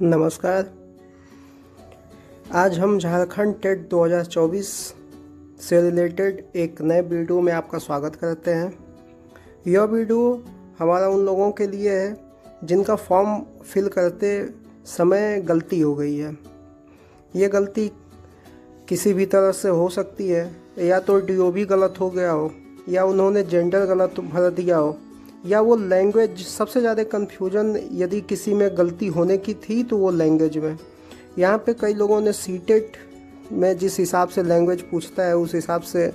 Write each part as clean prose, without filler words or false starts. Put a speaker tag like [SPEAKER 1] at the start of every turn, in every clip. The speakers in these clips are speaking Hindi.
[SPEAKER 1] नमस्कार। आज हम झारखंड टेट 2024 से रिलेटेड एक नए वीडियो में आपका स्वागत करते हैं। यह वीडियो हमारा उन लोगों के लिए है जिनका फॉर्म फिल करते समय गलती हो गई है। ये गलती किसी भी तरह से हो सकती है, या तो डीओबी गलत हो गया हो, या उन्होंने जेंडर गलत भर दिया हो, या वो लैंग्वेज। सबसे ज़्यादा कन्फ्यूजन यदि किसी में गलती होने की थी तो वो लैंग्वेज में। यहाँ पे कई लोगों ने सीटेट में जिस हिसाब से लैंग्वेज पूछता है उस हिसाब से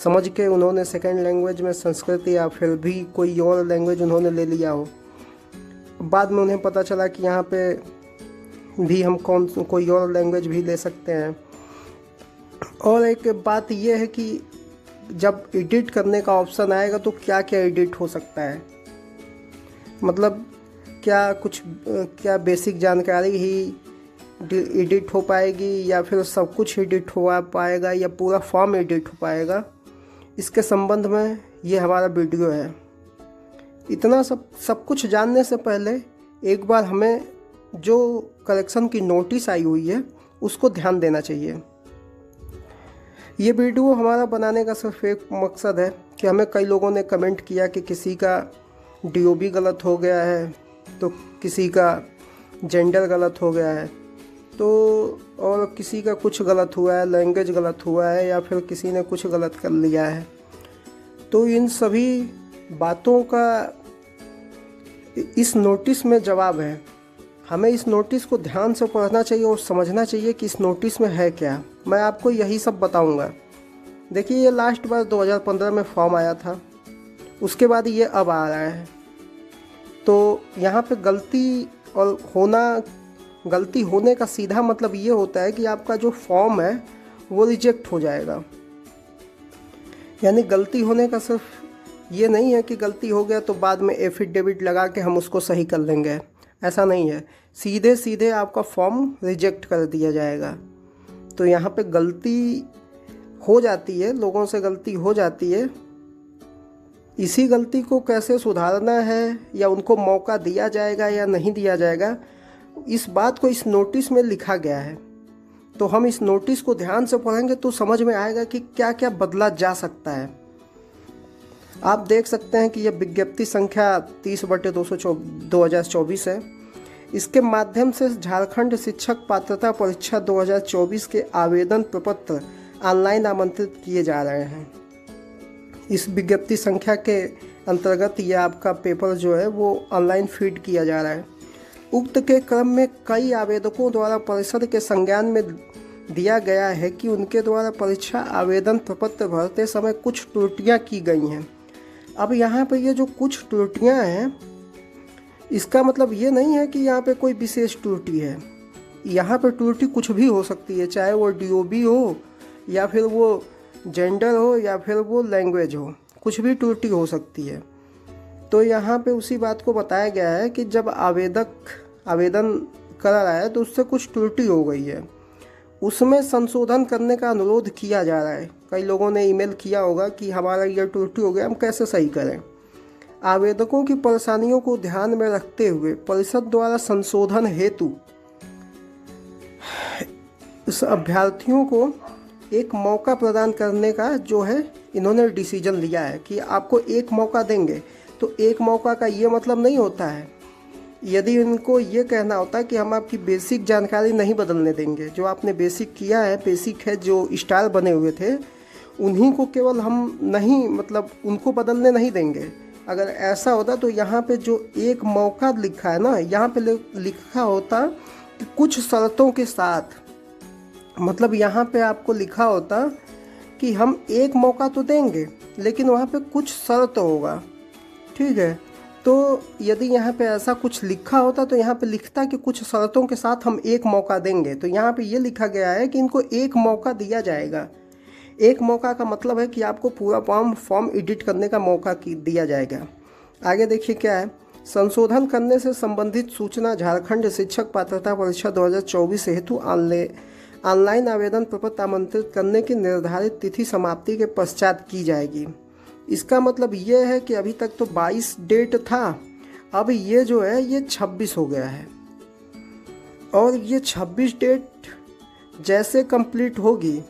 [SPEAKER 1] समझ के उन्होंने सेकंड लैंग्वेज में संस्कृत या फिर भी कोई और लैंग्वेज उन्होंने ले लिया हो। बाद में उन्हें पता चला कि यहाँ पे भी हम कोई और लैंग्वेज भी ले सकते हैं। और एक बात यह है कि जब एडिट करने का ऑप्शन आएगा तो क्या क्या एडिट हो सकता है, मतलब क्या बेसिक जानकारी ही एडिट हो पाएगी, या फिर सब कुछ एडिट हो पाएगा, या पूरा फॉर्म एडिट हो पाएगा। इसके संबंध में ये हमारा वीडियो है। इतना सब कुछ जानने से पहले एक बार हमें जो करेक्शन की नोटिस आई हुई है उसको ध्यान देना चाहिए। ये वीडियो हमारा बनाने का सिर्फ एक मकसद है कि हमें कई लोगों ने कमेंट किया कि किसी का डीओबी गलत हो गया है, तो किसी का जेंडर गलत हो गया है, तो और किसी का कुछ गलत हुआ है, लैंग्वेज गलत हुआ है, या फिर किसी ने कुछ गलत कर लिया है। तो इन सभी बातों का इस नोटिस में जवाब है। हमें इस नोटिस को ध्यान से पढ़ना चाहिए और समझना चाहिए कि इस नोटिस में है क्या। मैं आपको यही सब बताऊंगा। देखिए, ये लास्ट बार 2015 में फॉर्म आया था, उसके बाद ये अब आ रहा है। तो यहाँ पे गलती होने का सीधा मतलब ये होता है कि आपका जो फॉर्म है वो रिजेक्ट हो जाएगा। यानी गलती होने का सिर्फ ये नहीं है कि गलती हो गया तो बाद में एफिडेविट लगा के हम उसको सही कर लेंगे, ऐसा नहीं है। सीधे सीधे आपका फॉर्म रिजेक्ट कर दिया जाएगा। तो यहाँ पे गलती हो जाती है, लोगों से गलती हो जाती है। इसी गलती को कैसे सुधारना है, या उनको मौका दिया जाएगा या नहीं दिया जाएगा, इस बात को इस नोटिस में लिखा गया है। तो हम इस नोटिस को ध्यान से पढ़ेंगे तो समझ में आएगा कि क्या क्या बदला जा सकता है। आप देख सकते हैं कि यह विज्ञप्ति संख्या 30/2024 है। इसके माध्यम से झारखंड शिक्षक पात्रता परीक्षा 2024 के आवेदन प्रपत्र ऑनलाइन आमंत्रित किए जा रहे हैं। इस विज्ञप्ति संख्या के अंतर्गत यह आपका पेपर जो है वो ऑनलाइन फीड किया जा रहा है। उक्त के क्रम में कई आवेदकों द्वारा परिषद के संज्ञान में दिया गया है कि उनके द्वारा परीक्षा आवेदन प्रपत्र भरते समय कुछ त्रुटियां की गई हैं। अब यहाँ पर ये जो कुछ त्रुटियां हैं, इसका मतलब ये नहीं है कि यहाँ पे कोई विशेष त्रुटि है। यहाँ पे त्रुटि कुछ भी हो सकती है, चाहे वो डीओबी हो, या फिर वो जेंडर हो, या फिर वो लैंग्वेज हो, कुछ भी त्रुटि हो सकती है। तो यहाँ पे उसी बात को बताया गया है कि जब आवेदक आवेदन कर रहा है तो उससे कुछ त्रुटि हो गई है, उसमें संशोधन करने का अनुरोध किया जा रहा है। कई लोगों ने ईमेल किया होगा कि हमारा यह त्रुटि हो गया, हम कैसे सही करें। आवेदकों की परेशानियों को ध्यान में रखते हुए परिषद द्वारा संशोधन हेतु इस अभ्यर्थियों को एक मौका प्रदान करने का जो है इन्होंने डिसीजन लिया है कि आपको एक मौका देंगे। तो एक मौका का ये मतलब नहीं होता है, यदि इनको ये कहना होता है कि हम आपकी बेसिक जानकारी नहीं बदलने देंगे, जो आपने बेसिक किया है, बेसिक है, जो स्टार बने हुए थे उन्हीं को केवल हम नहीं, मतलब उनको बदलने नहीं देंगे। अगर ऐसा होता तो यहाँ पे जो एक मौका लिखा है ना, यहाँ पे लिखा होता कि कुछ शर्तों के साथ, मतलब यहाँ पे आपको लिखा होता कि हम एक मौका तो देंगे लेकिन वहाँ पे कुछ शर्त होगा, ठीक है। तो यदि यहाँ पे ऐसा कुछ लिखा होता तो यहाँ पे लिखता कि कुछ शर्तों के साथ हम एक मौका देंगे। तो यहाँ पे ये लिखा गया है कि इनको एक मौका दिया जाएगा। एक मौका का मतलब है कि आपको पूरा फॉर्म एडिट करने का मौका दिया जाएगा। आगे देखिए क्या है। संशोधन करने से संबंधित सूचना झारखंड शिक्षक पात्रता परीक्षा 2024 हेतु ऑनलाइन आवेदन प्रपत्र आमंत्रित करने की निर्धारित तिथि समाप्ति के पश्चात की जाएगी। इसका मतलब ये है कि अभी तक तो 22 डेट था, अब ये जो है ये 26 हो गया है। और ये 26 डेट जैसे कंप्लीट होगी,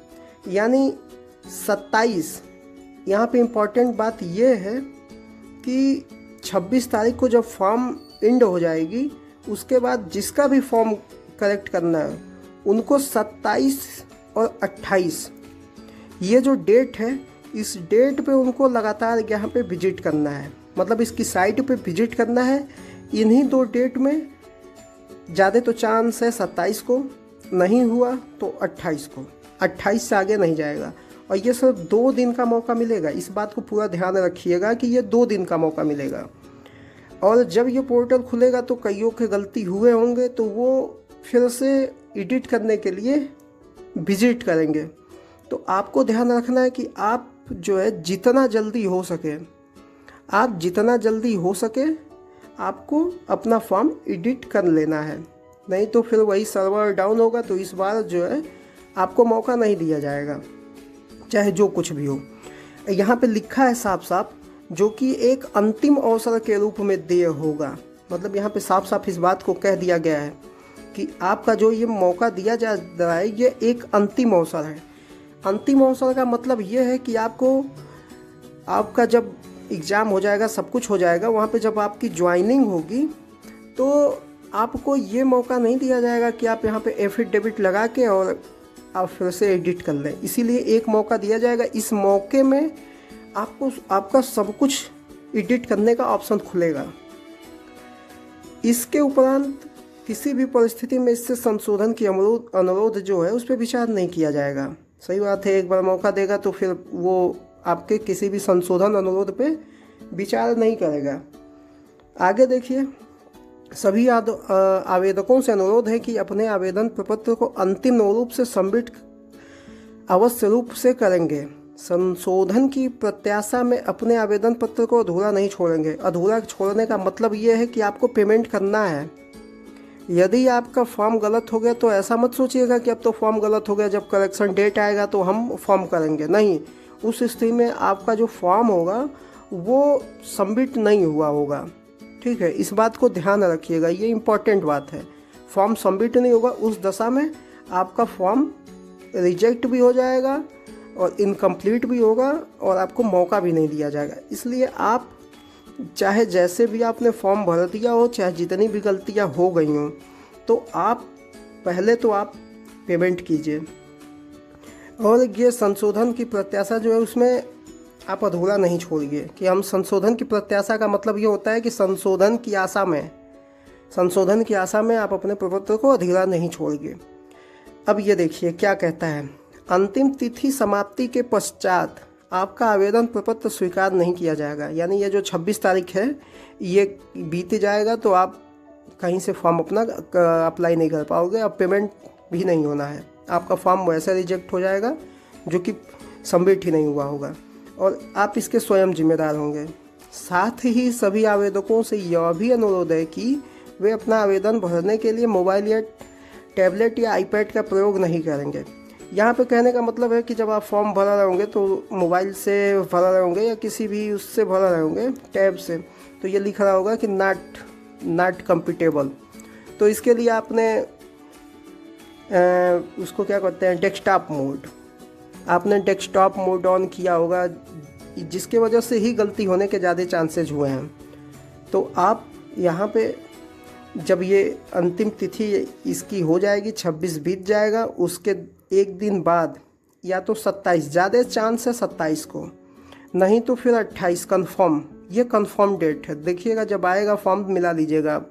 [SPEAKER 1] यानी 27, यहाँ पे इम्पॉर्टेंट बात ये है कि 26 तारीख को जब फॉर्म एंड हो जाएगी, उसके बाद जिसका भी फॉर्म करेक्ट करना है उनको 27 और 28 ये जो डेट है, इस डेट पे उनको लगातार यहाँ पे विजिट करना है, मतलब इसकी साइट पे विजिट करना है। इन्हीं 2 डेट में ज़्यादा तो चांस है 27 को, नहीं हुआ तो 28 को, 28 से आगे नहीं जाएगा। और ये सिर्फ 2 दिन का मौका मिलेगा, इस बात को पूरा ध्यान रखिएगा कि ये 2 दिन का मौका मिलेगा। और जब ये पोर्टल खुलेगा तो कईयों के गलती हुए होंगे, तो वो फिर से एडिट करने के लिए विजिट करेंगे। तो आपको ध्यान रखना है कि आप जो है जितना जल्दी हो सके, आपको अपना फॉर्म एडिट कर लेना है, नहीं तो फिर वही सर्वर डाउन होगा। तो इस बार जो है आपको मौका नहीं दिया जाएगा, चाहे जो कुछ भी हो। यहाँ पे लिखा है साफ साफ, जो कि एक अंतिम अवसर के रूप में देय होगा। मतलब यहाँ पे साफ साफ इस बात को कह दिया गया है कि आपका जो ये मौका दिया जा रहा है, ये एक अंतिम अवसर है। अंतिम अवसर का मतलब ये है कि आपका जब एग्ज़ाम हो जाएगा, सब कुछ हो जाएगा, वहाँ पे जब आपकी ज्वाइनिंग होगी तो आपको ये मौका नहीं दिया जाएगा कि आप यहाँ पे एफिडेविट लगा के और आप फिर से एडिट कर लें। इसीलिए एक मौका दिया जाएगा। इस मौके में आपका सब कुछ एडिट करने का ऑप्शन खुलेगा। इसके उपरांत किसी भी परिस्थिति में इससे संशोधन की अनुरोध जो है उस पर विचार नहीं किया जाएगा। सही बात है, एक बार मौका देगा तो फिर वो आपके किसी भी संशोधन अनुरोध पे विचार नहीं करेगा। आगे देखिए, सभी आवेदकों से अनुरोध है कि अपने आवेदन प्रपत्र को अंतिम रूप से सबमिट अवश्य रूप से करेंगे। संशोधन की प्रत्याशा में अपने आवेदन पत्र को अधूरा नहीं छोड़ेंगे। अधूरा छोड़ने का मतलब ये है कि आपको पेमेंट करना है। यदि आपका फॉर्म गलत हो गया तो ऐसा मत सोचिएगा कि अब तो फॉर्म गलत हो गया, जब करेक्शन डेट आएगा तो हम फॉर्म करेंगे, नहीं। उस स्थिति में आपका जो फॉर्म होगा वो सबमिट नहीं हुआ होगा, ठीक है। इस बात को ध्यान रखिएगा, ये इम्पॉर्टेंट बात है। फॉर्म सबमिट नहीं होगा, उस दशा में आपका फॉर्म रिजेक्ट भी हो जाएगा और इनकम्प्लीट भी होगा और आपको मौका भी नहीं दिया जाएगा। इसलिए आप चाहे जैसे भी आपने फॉर्म भर दिया हो, चाहे जितनी भी गलतियां हो गई हों, तो आप पहले तो आप पेमेंट कीजिए। और ये संशोधन की प्रत्याशा जो है उसमें आप अधूरा नहीं छोड़िए। कि हम संशोधन की प्रत्याशा का मतलब ये होता है कि संशोधन की आशा में आप अपने प्रपत्र को अधूरा नहीं छोड़िए। अब ये देखिए क्या कहता है, अंतिम तिथि समाप्ति के पश्चात आपका आवेदन प्रपत्र स्वीकार नहीं किया जाएगा। यानी ये जो 26 तारीख है ये बीत जाएगा तो आप कहीं से फॉर्म अपना अप्लाई नहीं कर पाओगे, अब पेमेंट भी नहीं होना है, आपका फॉर्म वैसे रिजेक्ट हो जाएगा जो कि सबमिट ही नहीं हुआ होगा और आप इसके स्वयं जिम्मेदार होंगे। साथ ही सभी आवेदकों से यह भी अनुरोध है कि वे अपना आवेदन भरने के लिए मोबाइल या टैबलेट या आईपैड का प्रयोग नहीं करेंगे। यहाँ पे कहने का मतलब है कि जब आप फॉर्म भरा रहे होंगे तो मोबाइल से भरा रहे होंगे या किसी भी उससे भरा रहे होंगे टैब से, तो ये लिख रहा होगा कि नॉट कंप्यूटेबल। तो इसके लिए आपने उसको क्या कहते हैं, आपने डेस्कटॉप मोड ऑन किया होगा, जिसके वजह से ही गलती होने के ज़्यादा चांसेज हुए हैं। तो आप यहाँ पे जब ये अंतिम तिथि इसकी हो जाएगी, 26 बीत जाएगा, उसके एक दिन बाद या तो 27, ज़्यादा चांस है 27 को, नहीं तो फिर 28 कंफर्म। ये कंफर्म डेट है, देखिएगा जब आएगा फॉर्म मिला लीजिएगा आप।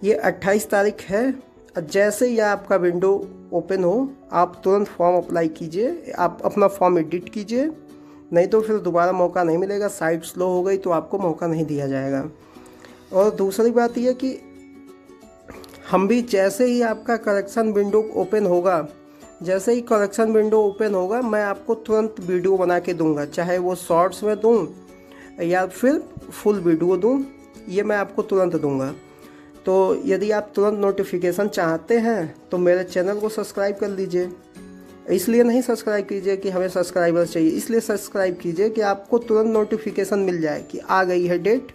[SPEAKER 1] ये 28 तारीख है। जैसे ही आपका विंडो ओपन हो आप तुरंत फॉर्म अप्लाई कीजिए, आप अपना फॉर्म एडिट कीजिए, नहीं तो फिर दोबारा मौका नहीं मिलेगा। साइट स्लो हो गई तो आपको मौका नहीं दिया जाएगा। और दूसरी बात यह कि हम भी जैसे ही आपका करेक्शन विंडो ओपन होगा, मैं आपको तुरंत वीडियो बना के दूंगा, चाहे वो शॉर्ट्स में दूं या फिर फुल वीडियो दूं, ये मैं आपको तुरंत दूंगा। तो यदि आप तुरंत नोटिफिकेशन चाहते हैं तो मेरे चैनल को सब्सक्राइब कर लीजिए। इसलिए नहीं सब्सक्राइब कीजिए कि हमें सब्सक्राइबर चाहिए, इसलिए सब्सक्राइब कीजिए कि आपको तुरंत नोटिफिकेशन मिल जाए कि आ गई है डेट।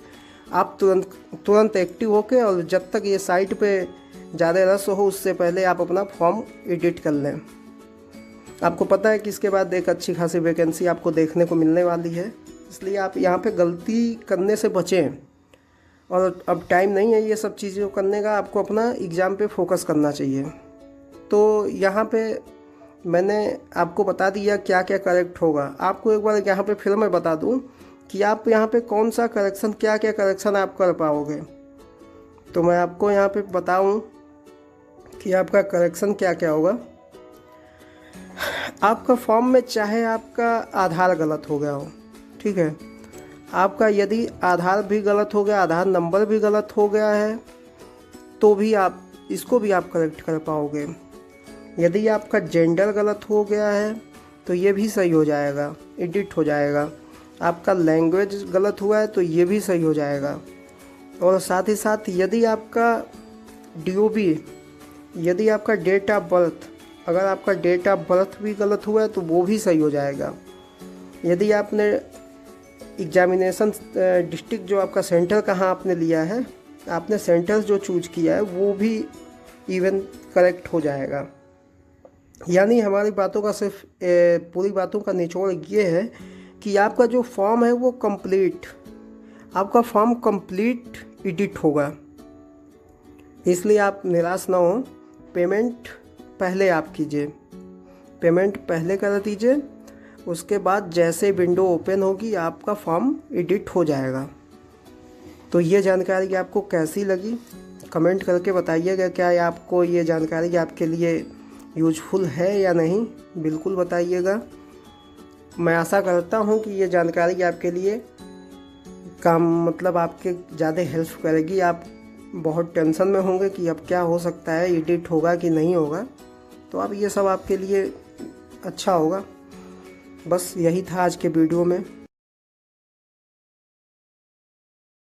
[SPEAKER 1] आप तुरंत एक्टिव होके, और जब तक ये साइट पे ज़्यादा रस हो उससे पहले आप अपना फॉर्म एडिट कर लें। आपको पता है कि इसके बाद एक अच्छी खासी वैकेंसी आपको देखने को मिलने वाली है, इसलिए आप यहाँ पे गलती करने से बचें। और अब टाइम नहीं है ये सब चीज़ें करने का, आपको अपना एग्ज़ाम पे फोकस करना चाहिए। तो यहाँ पे मैंने आपको बता दिया क्या क्या करेक्ट होगा। आपको एक बार यहाँ पे फिर मैं बता दूँ कि आप यहाँ पे कौन सा करेक्शन, क्या क्या करेक्शन आप कर पाओगे। तो मैं आपको यहाँ पे बताऊँ कि आपका करेक्शन क्या क्या होगा। आपका फॉर्म में चाहे आपका आधार गलत हो गया हो, ठीक है, आपका यदि आधार भी गलत हो गया, आधार नंबर भी गलत हो गया है, तो भी आप इसको भी आप करेक्ट कर पाओगे। यदि आपका जेंडर गलत हो गया है तो ये भी सही हो जाएगा, एडिट हो जाएगा। आपका लैंग्वेज गलत हुआ है तो ये भी सही हो जाएगा। और साथ ही साथ यदि आपका DOB, यदि आपका डेट ऑफ बर्थ, अगर आपका डेट ऑफ बर्थ भी गलत हुआ है तो वो भी सही हो जाएगा। यदि आपने एग्जामिनेशन डिस्ट्रिक्ट, जो आपका सेंटर कहाँ आपने लिया है, आपने सेंटर जो चूज किया है वो भी इवन करेक्ट हो जाएगा। यानी हमारी बातों का सिर्फ पूरी बातों का निचोड़ ये है कि आपका जो फॉर्म है वो कंप्लीट, आपका फॉर्म कंप्लीट एडिट होगा। इसलिए आप निराश ना हो। पेमेंट पहले आप कीजिए, पेमेंट पहले कर दीजिए, उसके बाद जैसे विंडो ओपन होगी आपका फॉर्म एडिट हो जाएगा। तो ये जानकारी आपको कैसी लगी कमेंट करके बताइएगा। क्या आपको ये जानकारी आपके लिए यूजफुल है या नहीं, बिल्कुल बताइएगा। मैं आशा करता हूँ कि ये जानकारी आपके लिए आपके ज़्यादा हेल्प करेगी। आप बहुत टेंशन में होंगे कि अब क्या हो सकता है, एडिट होगा कि नहीं होगा, तो अब ये सब आपके लिए अच्छा होगा। बस यही था आज के वीडियो में।